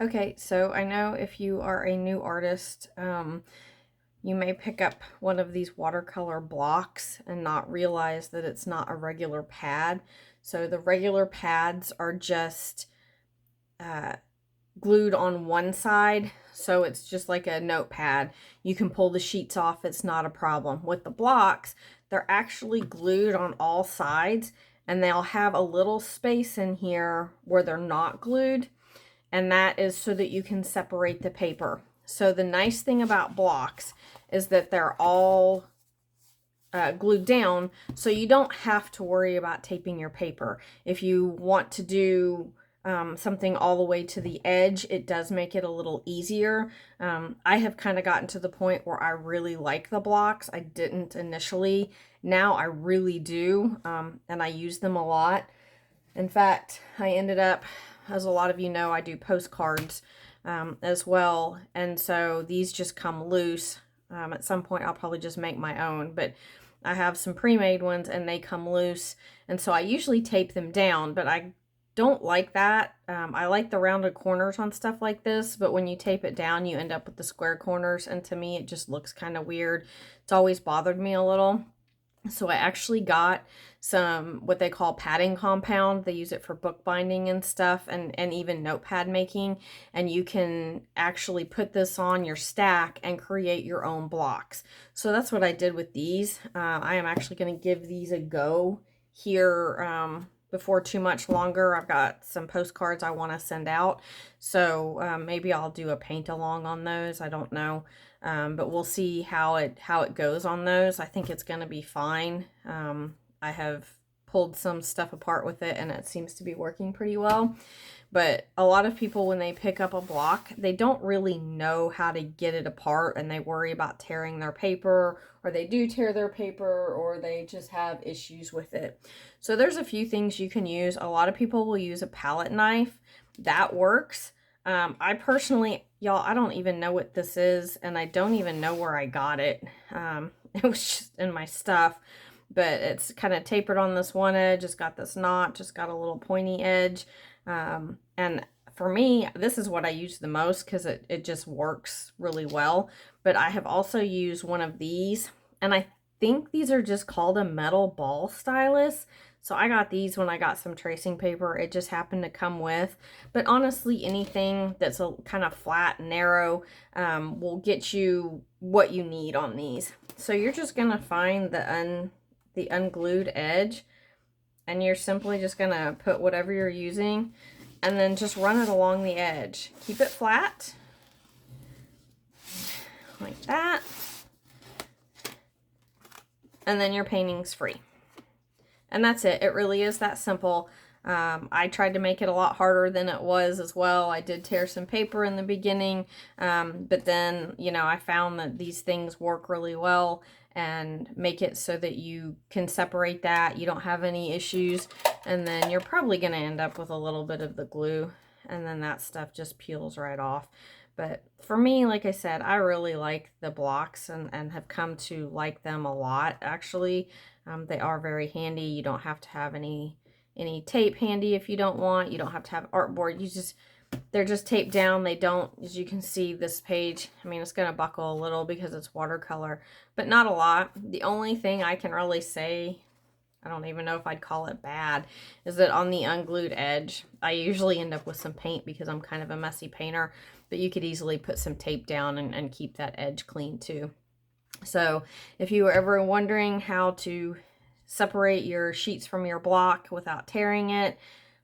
Okay, so I know if you are a new artist, you may pick up one of these watercolor blocks and not realize that it's not a regular pad. So the regular pads are just uh, glued on one side, so it's just like a notepad. You can pull the sheets off, it's not a problem. With the blocks, they're actually glued on all sides, and they'll have a little space in here where they're not glued, and that is so that you can separate the paper. So the nice thing about blocks is that they're all glued down, so you don't have to worry about taping your paper. If you want to do something all the way to the edge, it does make it a little easier. I have kind of gotten to the point where I really like the blocks. I didn't initially. Now I really do, and I use them a lot. In fact, I ended up, as a lot of you know, I do postcards as well, and so these just come loose. At some point, I'll probably just make my own, but I have some pre-made ones and they come loose, and so I usually tape them down, but I don't like that. I like the rounded corners on stuff like this, but when you tape it down, you end up with the square corners, and to me, it just looks kind of weird. It's always bothered me a little. So I actually got some what they call padding compound. They use it for bookbinding and stuff, and even notepad making. And you can actually put this on your stack and create your own blocks. So that's what I did with these. I am actually going to give these a go here before too much longer. I've got some postcards I want to send out. So maybe I'll do a paint along on those. I don't know. But we'll see how it goes on those. I think it's going to be fine. I have pulled some stuff apart with it and it seems to be working pretty well. But a lot of people, when they pick up a block, they don't really know how to get it apart, and they worry about tearing their paper, or they do tear their paper, or they just have issues with it. So there's a few things you can use. A lot of people will use a palette knife. That works. I personally, y'all, I don't even know what this is, and I don't even know where I got it. It was just in my stuff, but it's kind of tapered on this one edge. It's got this knot, just got a little pointy edge. And for me, this is what I use the most because it just works really well. But I have also used one of these, and I think these are just called a metal ball stylus. So I got these when I got some tracing paper. It just happened to come with. But honestly, anything that's a kind of flat, narrow, will get you what you need on these. So you're just going to find the unglued edge, and you're simply just going to put whatever you're using and then just run it along the edge. Keep it flat, like that. And then your painting's free. And that's it. It really is that simple. I tried to make it a lot harder than it was as well. I did tear some paper in the beginning, but then, you know, I found that these things work really well and make it so that you can separate that. You don't have any issues, and then you're probably going to end up with a little bit of the glue, and then that stuff just peels right off. But for me, like I said, I really like the blocks and have come to like them a lot, actually. They are very handy. You don't have to have any tape handy if you don't want. You don't have to have artboard. They're just taped down. They don't, as you can see, this page, I mean, it's going to buckle a little because it's watercolor, but not a lot. The only thing I can really say, I don't even know if I'd call it bad, is that on the unglued edge, I usually end up with some paint because I'm kind of a messy painter, but you could easily put some tape down and keep that edge clean too. So if you were ever wondering how to separate your sheets from your block without tearing it,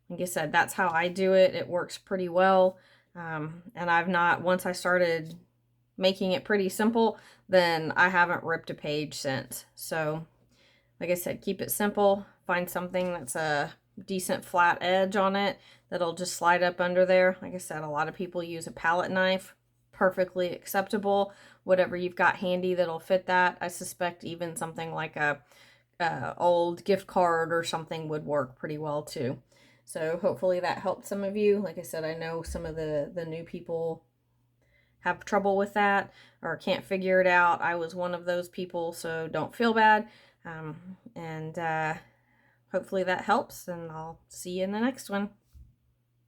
like I said, that's how I do it. It works pretty well. And I've not, once I started making it pretty simple, then I haven't ripped a page since. So like I said, keep it simple. Find something that's a decent flat edge on it that'll just slide up under there. Like I said, a lot of people use a palette knife. Perfectly acceptable. Whatever you've got handy that'll fit that. I suspect even something like a old gift card or something would work pretty well too. So hopefully that helped some of you. Like I said, I know some of the new people have trouble with that or can't figure it out. I was one of those people, so don't feel bad. And hopefully that helps, and I'll see you in the next one.